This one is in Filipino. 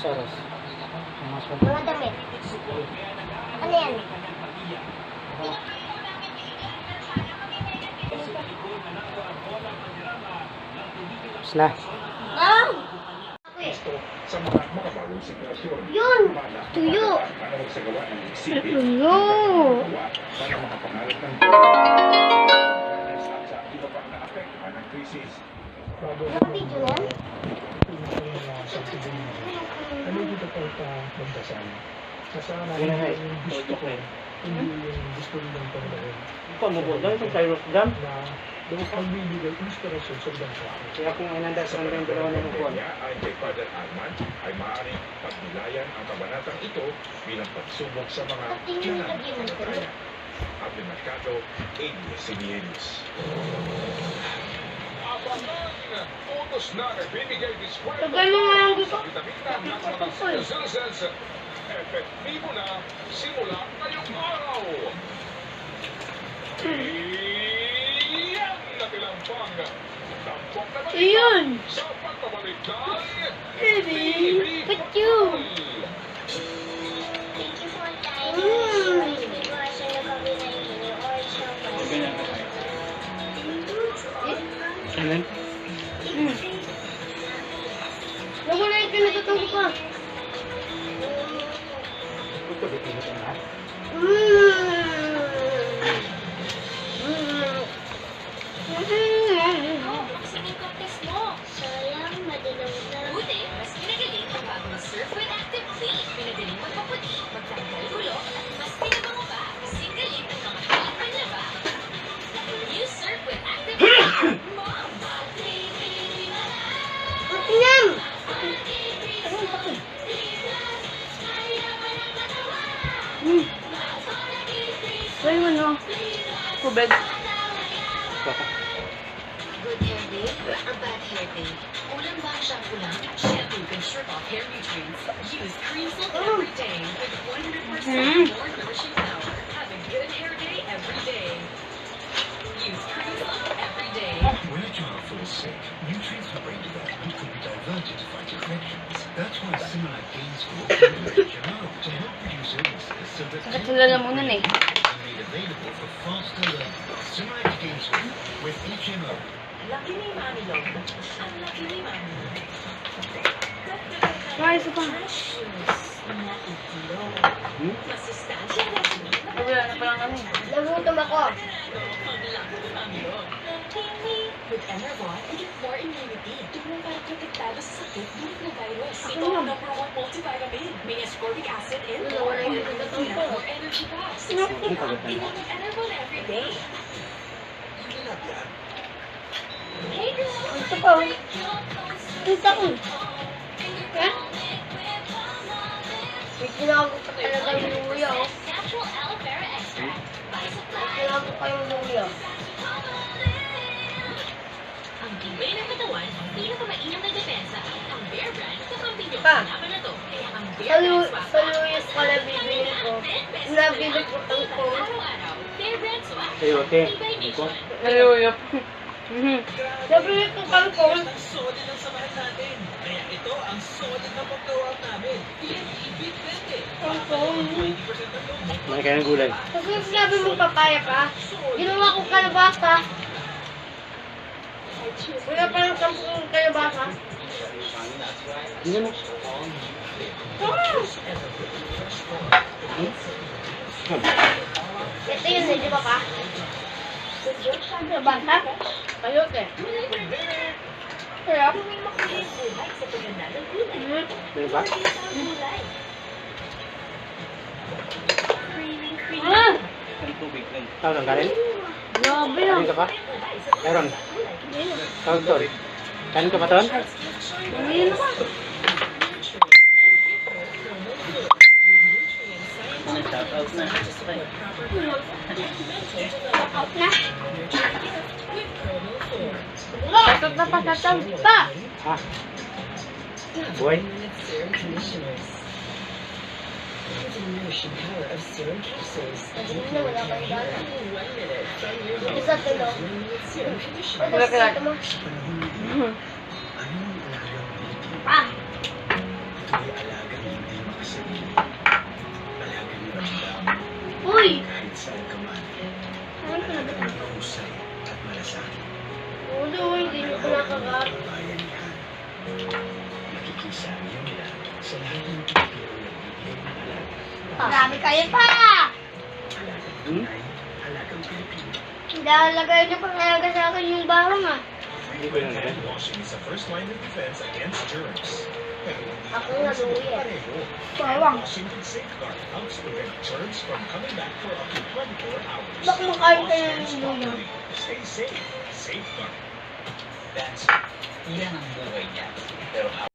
saros? Mga damit. Ano yan? Tapos na. Ah! Yun! Tuyo! Tuyo! Nakabidyo na yan? Ano dito po sa magdasal? Kasama Yun na nga yung gusto ko. Hindi yung gusto nilang panglaon. Ito, mabudan sa Cyrus Dam. Na pagbibigay inspirasyon sa ibang tao. Kaya kung inanda sa kanilang dalawa ng buwan. Ay kay Father Arman ay maaaring pagnilayan ang kabanatang ito bilang pagsubok sa mga nananampalataya. Ating Mercado, ABS-CBN. Utos na nagbibigay diskwento. Tagal mo nga lang gusto. Vitamina ng mga senior citizens. Epektibo na simula ngayong araw. Iyan na tilampang. Tampok na balikan Iyon! sa pagbabalik ng Baby! But you! Thank you for time. Amen. Naku na yung pinagkatulog ka. Ito, bitinit ang lahat. Singing contest mo. Sayang, madilaw na. Buti, mas pinagaling ang bagong Surf with Active Clean. Pinagaling magpaputi, magtanggal gulo, at mas pinabango pa. Singgalin ang mga halang panlaba. New Surf with Active Clean. Mom! Inam! Ay, ano? Kubed. Baka. Good hair day or bad hair day? Ulam ba ang shampoo lang? Shampoo can strip off hair nutrients. Use Cream Silk every day with 100% more nourishing power. Have a good hair day every day. Use Cream Silk every day. When a child falls sick, nutrients for brain development could be diverted to fight infections. That's why Similac gains for HMO to help reduce illnesses so that Sakit sa lalamunan eh. are made available for faster learning. Similac gains with HMO. Lucky ni Mami Log. Ang lucky ni Mami. Ay, isa pa. Precious na itlog. Masustansya na siya. Wala na palang ano eh. Nagutom ako. Pag-lucky ni Mami Log. With Enervon, you get more immunity. Tulong para protektado sa sakit dulot ng virus. Ito ang number 1 multivitamin. May ascorbic acid and Wala yung pinagkatulog ko. more energy packs. Ang pagod na. Inom ng Enervon every day. Hey girl! Ito pa. Ito ko. Ha? May tinago pa talaga yung luya oh. Natural aloe vera extract. By May supply. tinago pa yung luya. Ang tibay ng katawan, ang pinakamainam na depensa. Ang Bear Brand, kakampi nyo Pa. sa laban na to. Kaya ang Bear Sa Brand Swap. Sa luyas pala bibili ko. Nabili ko ang ko. Araw-araw, Bear Brand Swap. Sayote. Tibay Iko. nation. Naluyap. Nabili ko kangkong. Ang solid ang samahan natin. Kaya ito ang solid na paggawa namin. Ibig pwede. Kangkong. 20% ang loob. May kaya ng gulay. Kasi sinabi mo papaya pa. Ginawa ko kalabasa. Wala pa ng kangkong kalabasa. Hindi mo. Ito yun eh, di ba pa? Kalabasa? Kayote. Kaya? Buhay sa paganda ng gulay. Di ba? Gulay. Creamy. Ah! Tawag ang kanin? Grabe Kanin ah. ka pa? Meron. Tawag to. Kanin ka pa ton? Umiin ako. Out na. Patot na patatang pa. Ha? Buhay? Wala kang gana. Isa tulog. Wala ka mo. Ano ang araw Ah! May Talagang mahusay at malasakit. Ulo, hindi ko nakakap. Bayanihan. Makikisama nila sa lahat ng Pilipino nagbibigay ng alaga. Marami kayo pa! Alagang tunay, alagang Pilipino. Ilalagay niyo pang alaga sa akin yung bawang ah. Frequent hand washing is the first line of defense against germs. Pero hindi Ako naman nga, sila luya. pareho. Bawang. Washing can safeguard helps prevent germs from coming back for up to 24 hours. Bak makain Wash kayo hands ng luya. properly. Stay safe. Safeguard. That's, yan ang buhay niya. Pero